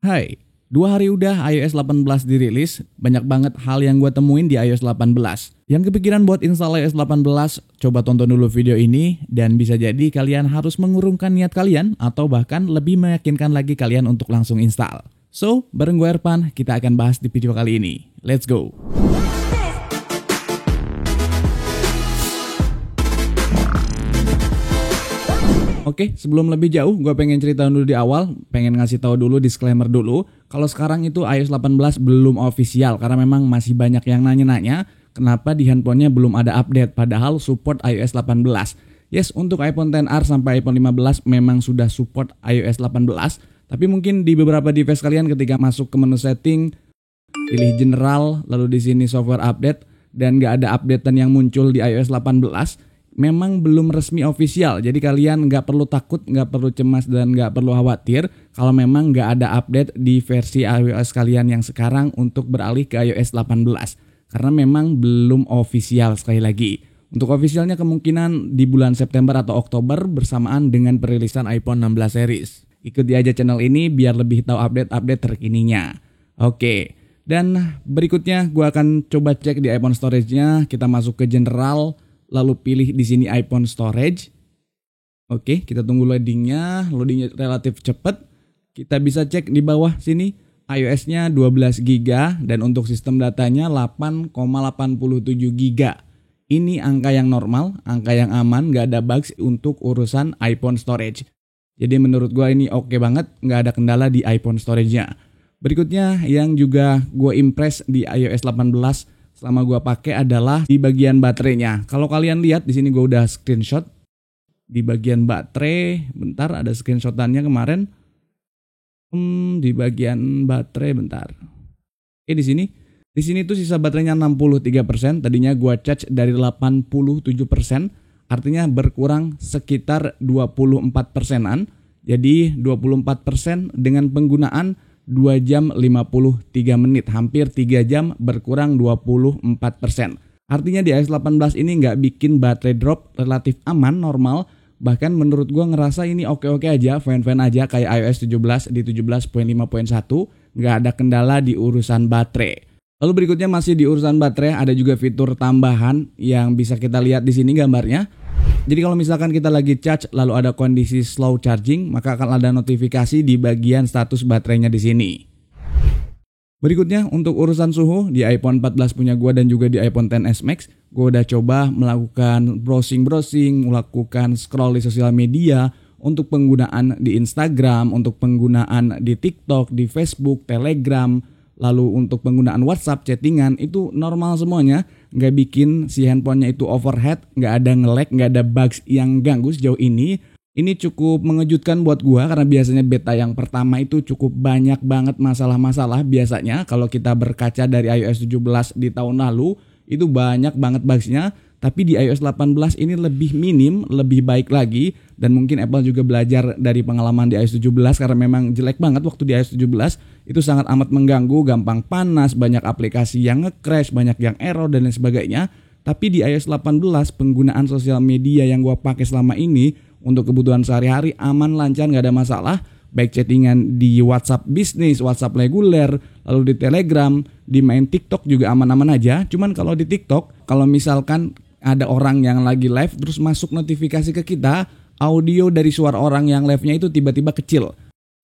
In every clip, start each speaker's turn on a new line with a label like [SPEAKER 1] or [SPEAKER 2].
[SPEAKER 1] Hai, 2 hari udah iOS 18 dirilis, banyak banget hal yang gue temuin di iOS 18. Yang kepikiran buat install iOS 18, coba tonton dulu video ini, dan bisa jadi kalian harus mengurungkan niat kalian, atau bahkan lebih meyakinkan lagi kalian untuk langsung install. So, bareng gue Erpan, kita akan bahas di video kali ini. Let's go! Oke, sebelum lebih jauh, gue pengen cerita dulu di awal, pengen ngasih tahu dulu disclaimer dulu. Kalau sekarang itu iOS 18 belum official, karena memang masih banyak yang nanya-nanya, kenapa di handphonenya belum ada update, padahal support iOS 18. Yes, untuk iPhone XR sampai iPhone 15 memang sudah support iOS 18, tapi mungkin di beberapa device kalian ketika masuk ke menu setting, pilih general, lalu di sini software update, dan nggak ada updatean yang muncul di iOS 18, memang belum resmi official, jadi kalian nggak perlu takut, nggak perlu cemas, dan nggak perlu khawatir kalau memang nggak ada update di versi iOS kalian yang sekarang untuk beralih ke iOS 18, karena memang belum official. Sekali lagi, untuk officialnya kemungkinan di bulan September atau Oktober bersamaan dengan perilisan iPhone 16 series. Ikuti aja channel ini biar lebih tahu update-update terkininya. Oke, dan berikutnya gue akan coba cek di iPhone storage-nya. Kita masuk ke general, lalu pilih di sini iPhone storage. Oke, kita tunggu loadingnya relatif cepat. Kita bisa cek di bawah sini iOS-nya 12 GB dan untuk sistem datanya 8,87 GB. Ini angka yang normal, angka yang aman, nggak ada bugs untuk urusan iPhone storage. Jadi menurut gue ini oke banget, nggak ada kendala di iPhone storage-nya. Berikutnya yang juga gue impress di iOS 18 selama gue pakai adalah di bagian baterainya. Kalau kalian lihat di sini gue udah screenshot di bagian baterai. Bentar, ada screenshotannya kemarin. Di bagian baterai bentar. Di sini tuh sisa baterainya 63%. Tadinya gue charge dari 87%, artinya berkurang sekitar 24%-an. Jadi 24% dengan penggunaan 2 jam 53 menit, hampir 3 jam berkurang 24%. Artinya di iOS 18 ini nggak bikin baterai drop, relatif aman, normal. Bahkan menurut gua ngerasa ini oke-oke aja, fine-fine aja kayak iOS 17 di 17.5.1, nggak ada kendala di urusan baterai. Lalu berikutnya masih di urusan baterai, ada juga fitur tambahan yang bisa kita lihat di sini gambarnya. Jadi kalau misalkan kita lagi charge lalu ada kondisi slow charging, maka akan ada notifikasi di bagian status baterainya di sini. Berikutnya untuk urusan suhu di iPhone 14 punya gua dan juga di iPhone XS Max, gua udah coba melakukan browsing, melakukan scroll di sosial media untuk penggunaan di Instagram, untuk penggunaan di TikTok, di Facebook, Telegram, lalu untuk penggunaan WhatsApp, chattingan, itu normal semuanya. Nggak bikin si handphonenya itu overheat, nggak ada nge-lag, nggak ada bugs yang ganggu sejauh ini. Ini cukup mengejutkan buat gua karena biasanya beta yang pertama itu cukup banyak banget masalah-masalah. Biasanya kalau kita berkaca dari iOS 17 di tahun lalu, itu banyak banget bugsnya. Tapi di iOS 18 ini lebih minim, lebih baik lagi. Dan mungkin Apple juga belajar dari pengalaman di iOS 17 karena memang jelek banget waktu di iOS 17. Itu sangat amat mengganggu, gampang panas, banyak aplikasi yang nge-crash, banyak yang error dan lain sebagainya. Tapi di iOS 18 penggunaan sosial media yang gua pakai selama ini untuk kebutuhan sehari-hari aman, lancar, gak ada masalah. Baik chattingan di WhatsApp bisnis, WhatsApp reguler, lalu di Telegram, di main TikTok juga aman-aman aja. Cuman kalau di TikTok, kalau misalkan ada orang yang lagi live terus masuk notifikasi ke kita, audio dari suara orang yang live-nya itu tiba-tiba kecil.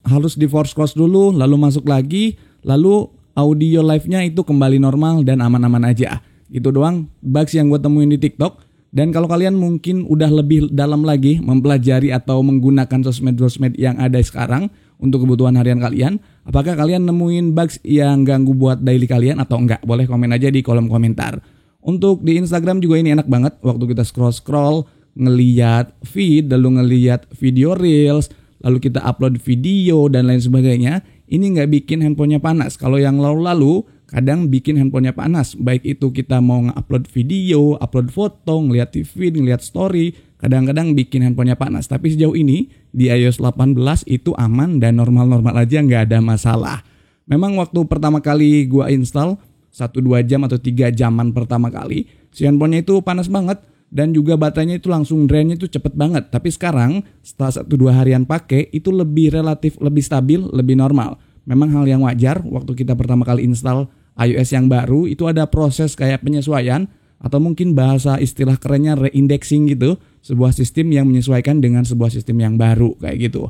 [SPEAKER 1] Harus di force close dulu, lalu masuk lagi, lalu audio live-nya itu kembali normal dan aman-aman aja. Itu doang bugs yang gue temuin di TikTok. Dan kalau kalian mungkin udah lebih dalam lagi mempelajari atau menggunakan sosmed yang ada sekarang untuk kebutuhan harian kalian, apakah kalian nemuin bugs yang ganggu buat daily kalian atau enggak? Boleh komen aja di kolom komentar. Untuk di Instagram juga ini enak banget, waktu kita scroll ngeliat feed, lalu ngeliat video reels, lalu kita upload video dan lain sebagainya, ini nggak bikin handphonenya panas. Kalau yang lalu-lalu kadang bikin handphonenya panas, baik itu kita mau nge-upload video, upload foto, ngeliat feed, ngeliat story, kadang-kadang bikin handphonenya panas. Tapi sejauh ini di iOS 18 itu aman dan normal-normal aja, nggak ada masalah. Memang waktu pertama kali gua install 1-2 jam atau 3 jaman pertama kali, si handphonenya itu panas banget. Dan juga baterainya itu langsung drainnya itu cepet banget. Tapi sekarang setelah 1-2 harian pakai itu lebih relatif lebih stabil, lebih normal. memang hal yang wajar waktu kita pertama kali install iOS yang baru itu ada proses kayak penyesuaian atau mungkin bahasa istilah kerennya reindexing gitu, sebuah sistem yang menyesuaikan dengan sebuah sistem yang baru kayak gitu.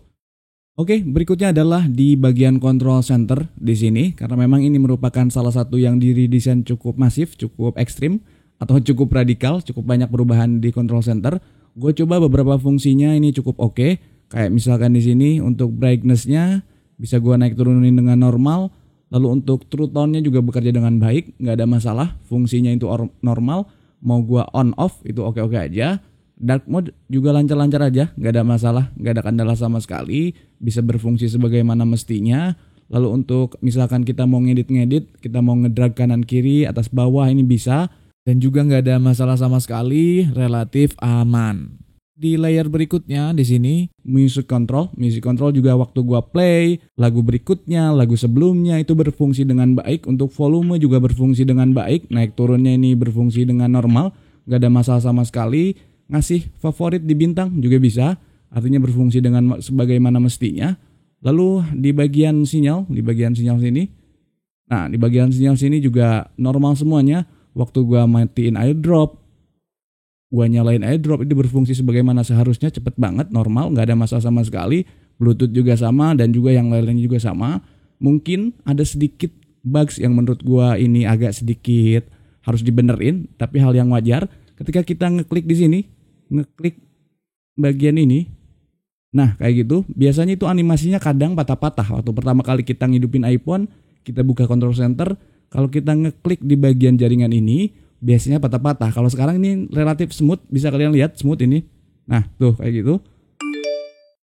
[SPEAKER 1] Oke, berikutnya adalah di bagian control center di sini karena memang ini merupakan salah satu yang diredesign cukup masif, cukup ekstrim atau cukup radikal, cukup banyak perubahan di control center. Gue coba beberapa fungsinya ini cukup oke. Kayak misalkan di sini untuk brightness-nya bisa gue naik turunin dengan normal. Lalu untuk true tone-nya juga bekerja dengan baik, nggak ada masalah. Fungsinya itu normal, mau gue on off itu oke-oke aja. Dark mode juga lancar-lancar aja, nggak ada masalah, nggak ada kendala sama sekali, bisa berfungsi sebagaimana mestinya. Lalu untuk misalkan kita mau ngedit, kita mau ngedrag kanan kiri, atas bawah ini bisa. Dan juga nggak ada masalah sama sekali, relatif aman. Di layer berikutnya di sini music control juga waktu gua play lagu berikutnya, lagu sebelumnya itu berfungsi dengan baik. Untuk volume juga berfungsi dengan baik, naik turunnya ini berfungsi dengan normal, nggak ada masalah sama sekali. Ngasih favorit di bintang juga bisa, artinya berfungsi dengan sebagaimana mestinya. Lalu di bagian sinyal sini, nah di bagian sinyal sini juga normal semuanya. Waktu gua matiin airdrop, gua nyalain airdrop itu berfungsi sebagaimana seharusnya, cepet banget, normal, nggak ada masalah sama sekali. Bluetooth juga sama dan juga yang lain-lainnya juga sama. Mungkin ada sedikit bugs yang menurut gua ini agak sedikit harus dibenerin, tapi hal yang wajar. Ketika kita ngeklik di sini, ngeklik bagian ini, nah kayak gitu, biasanya itu animasinya kadang patah-patah. Waktu pertama kali kita ngidupin iPhone, kita buka control center, kalau kita ngeklik di bagian jaringan ini, biasanya patah-patah. Kalau sekarang ini relatif smooth, bisa kalian lihat smooth ini. Nah tuh kayak gitu.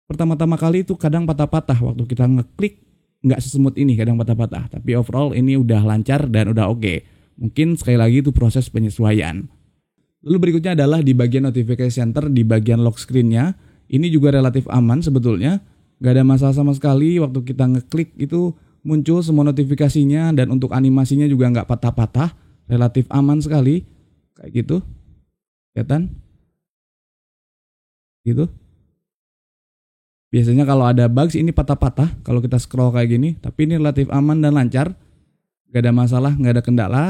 [SPEAKER 1] Pertama-tama kali itu kadang patah-patah waktu kita ngeklik, nggak sesmooth ini, kadang patah-patah. Tapi overall ini udah lancar dan udah oke. Mungkin sekali lagi itu proses penyesuaian. Lalu berikutnya adalah di bagian notification center, di bagian lock screen-nya. Ini juga relatif aman sebetulnya. Gak ada masalah sama sekali waktu kita ngeklik itu muncul semua notifikasinya. Dan untuk animasinya juga gak patah-patah. Relatif aman sekali. Kayak gitu. Kelihatan? Gitu. Biasanya kalau ada bugs ini patah-patah kalau kita scroll kayak gini. Tapi ini relatif aman dan lancar. Gak ada masalah, gak ada kendala.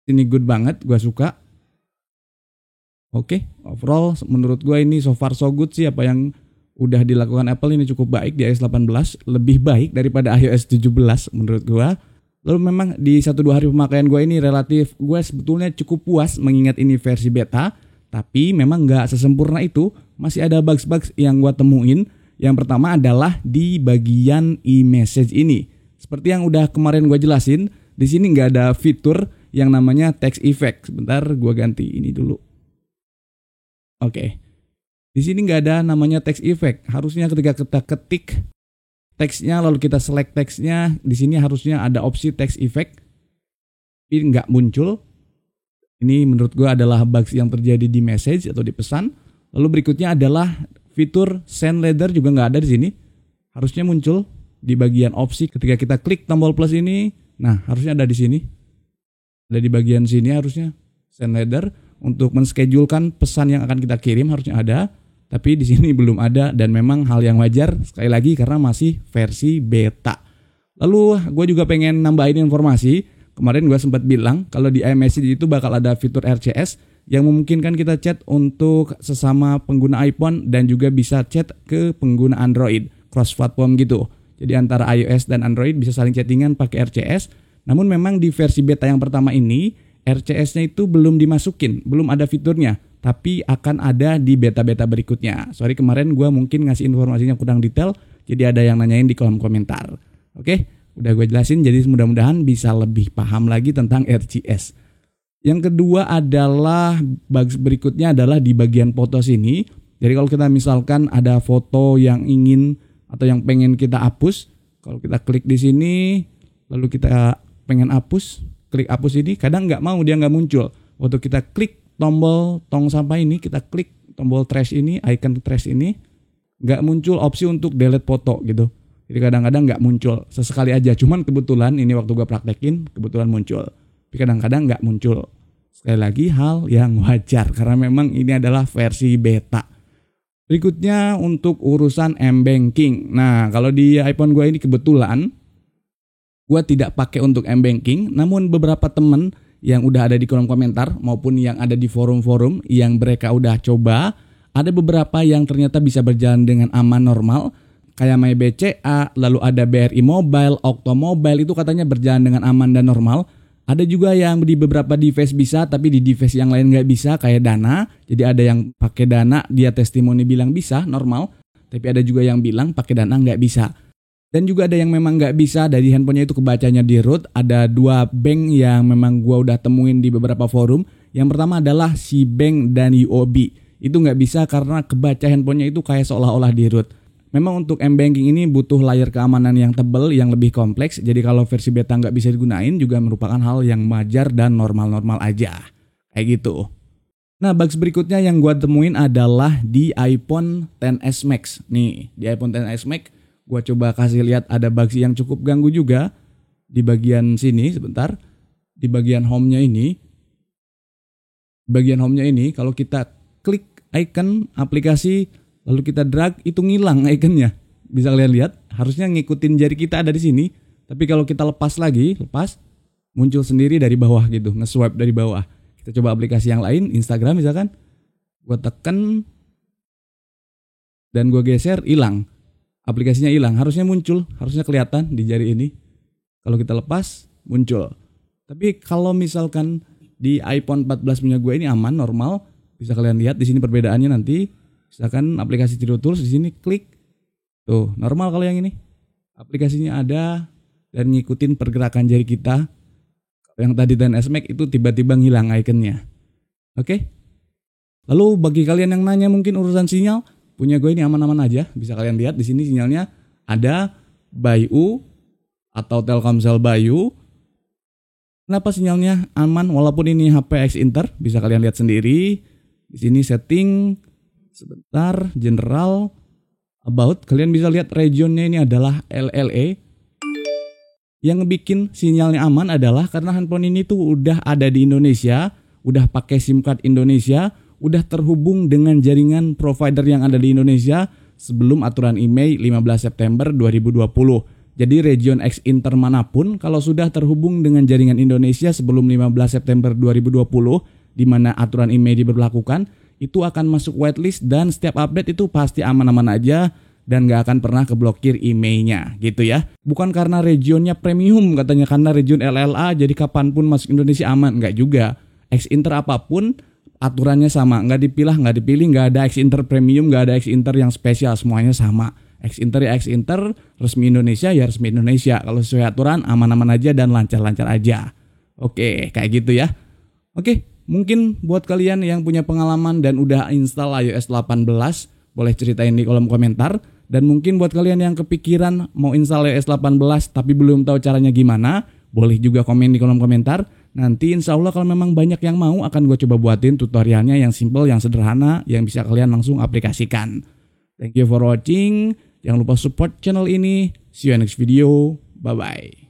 [SPEAKER 1] Ini good banget, gue suka. Oke, overall menurut gue ini so far so good sih. Apa yang udah dilakukan Apple ini cukup baik di iOS 18. Lebih baik daripada iOS 17 menurut gue. Lalu memang di 1-2 hari pemakaian gue ini relatif, gue sebetulnya cukup puas mengingat ini versi beta. Tapi memang gak sesempurna itu. Masih ada bugs-bugs yang gue temuin. Yang pertama adalah di bagian e-message ini. Seperti yang udah kemarin gue jelasin, di sini nggak ada fitur yang namanya text effect. Sebentar, gue ganti ini dulu. Oke. Di sini nggak ada namanya text effect. Harusnya ketika kita ketik teksnya lalu kita select teksnya, di sini harusnya ada opsi text effect. Ini nggak muncul. Ini menurut gue adalah bugs yang terjadi di message atau di pesan. Lalu berikutnya adalah fitur send letter juga nggak ada di sini. Harusnya muncul di bagian opsi ketika kita klik tombol plus ini. Nah, harusnya ada di sini. Ada di bagian sini harusnya send letter untuk menschedulkan pesan yang akan kita kirim harusnya ada, tapi di sini belum ada dan memang hal yang wajar sekali lagi karena masih versi beta. Lalu gue juga pengen nambahin informasi. Kemarin gue sempat bilang kalau di iMessage itu bakal ada fitur RCS yang memungkinkan kita chat untuk sesama pengguna iPhone dan juga bisa chat ke pengguna Android, cross platform gitu. Jadi antara iOS dan Android bisa saling chattingan pakai RCS. Namun memang di versi beta yang pertama ini RCS-nya itu belum dimasukin, belum ada fiturnya, tapi akan ada di beta-beta berikutnya. Sorry kemarin gue mungkin ngasih informasinya kurang detail, jadi ada yang nanyain di kolom komentar. Oke, udah gue jelasin, jadi mudah-mudahan bisa lebih paham lagi tentang RCS. Yang kedua adalah bugs berikutnya adalah di bagian foto sini. Jadi kalau kita misalkan ada foto yang ingin atau yang pengen kita hapus, kalau kita klik di sini, lalu kita pengen hapus, klik hapus ini, kadang nggak mau, dia nggak muncul. Waktu kita klik tombol tong sampah ini, kita klik tombol trash ini, icon trash ini, nggak muncul opsi untuk delete foto gitu. Jadi kadang-kadang nggak muncul, sesekali aja. Cuman kebetulan ini waktu gue praktekin, kebetulan muncul. Tapi kadang-kadang nggak muncul. Sekali lagi hal yang wajar, karena memang ini adalah versi beta. Berikutnya untuk urusan m-banking. Nah, kalau di iPhone gue ini kebetulan gue tidak pakai untuk m-banking, namun beberapa temen yang udah ada di kolom komentar maupun yang ada di forum-forum yang mereka udah coba, ada beberapa yang ternyata bisa berjalan dengan aman normal, kayak MyBCA, lalu ada BRI Mobile, Okto Mobile, itu katanya berjalan dengan aman dan normal. Ada juga yang di beberapa device bisa, tapi di device yang lain nggak bisa, kayak Dana. Jadi ada yang pakai Dana, dia testimoni bilang bisa, normal. Tapi ada juga yang bilang pakai Dana nggak bisa. Dan juga ada yang memang nggak bisa, dari handphonenya itu kebacanya di root. Ada 2 bank yang memang gua udah temuin di beberapa forum. Yang pertama adalah Cbank dan UOB. Itu nggak bisa karena kebaca handphonenya itu kayak seolah-olah di root. Memang untuk m-banking ini butuh layer keamanan yang tebal, yang lebih kompleks. Jadi kalau versi beta nggak bisa digunain juga merupakan hal yang wajar dan normal-normal aja. Kayak gitu. Nah, bugs berikutnya yang gua temuin adalah di iPhone XS Max. Nih, di iPhone XS Max gua coba kasih lihat ada bugs yang cukup ganggu juga. Di bagian sini, sebentar. Di bagian home-nya ini. Bagian home-nya ini, kalau kita klik icon aplikasi lalu kita drag, itu ngilang ikonnya. Bisa kalian lihat, harusnya ngikutin jari kita ada di sini. Tapi kalau kita lepas lagi, muncul sendiri dari bawah gitu, nge-swipe dari bawah. Kita coba aplikasi yang lain, Instagram misalkan. Gue tekan dan gue geser, hilang. Aplikasinya hilang, harusnya muncul, harusnya kelihatan di jari ini. Kalau kita lepas, muncul. Tapi kalau misalkan di iPhone 14 punya gue ini aman, normal. Bisa kalian lihat di sini perbedaannya nanti. Misalkan aplikasi Tidur Tools di sini klik. Tuh, normal kalau yang ini. Aplikasinya ada dan ngikutin pergerakan jari kita. Yang tadi XS Max itu tiba-tiba ngilang ikonnya. Oke? Lalu bagi kalian yang nanya mungkin urusan sinyal, punya gue ini aman-aman aja. Bisa kalian lihat di sini sinyalnya ada Bayu atau Telkomsel Bayu. Kenapa sinyalnya aman walaupun ini HP X Inter? Bisa kalian lihat sendiri. Di sini setting sebentar, general, about, kalian bisa lihat regionnya ini adalah LLE. Yang bikin sinyalnya aman adalah karena handphone ini tuh udah ada di Indonesia, udah pakai SIM card Indonesia, udah terhubung dengan jaringan provider yang ada di Indonesia sebelum aturan IMEI 15 September 2020. Jadi region X Inter manapun kalau sudah terhubung dengan jaringan Indonesia sebelum 15 September 2020, di mana aturan IMEI diberlakukan, itu akan masuk whitelist dan setiap update itu pasti aman-aman aja dan gak akan pernah keblokir IMEI-nya gitu ya. Bukan karena regionnya premium katanya, karena region LLA jadi kapanpun masuk Indonesia aman, enggak juga. X Inter apapun aturannya sama, nggak dipilah, nggak dipilih, nggak ada X Inter premium, nggak ada X Inter yang spesial, semuanya sama. X Inter ya X Inter, resmi Indonesia ya resmi Indonesia. Kalau sesuai aturan aman-aman aja dan lancar-lancar aja. Oke, kayak gitu ya. Oke. Mungkin buat kalian yang punya pengalaman dan udah install iOS 18, boleh ceritain di kolom komentar. Dan mungkin buat kalian yang kepikiran mau install iOS 18 tapi belum tahu caranya gimana, boleh juga komen di kolom komentar. Nanti insya Allah kalau memang banyak yang mau, akan gue coba buatin tutorialnya yang simple, yang sederhana, yang bisa kalian langsung aplikasikan. Thank you for watching. Jangan lupa support channel ini. See you next video. Bye-bye.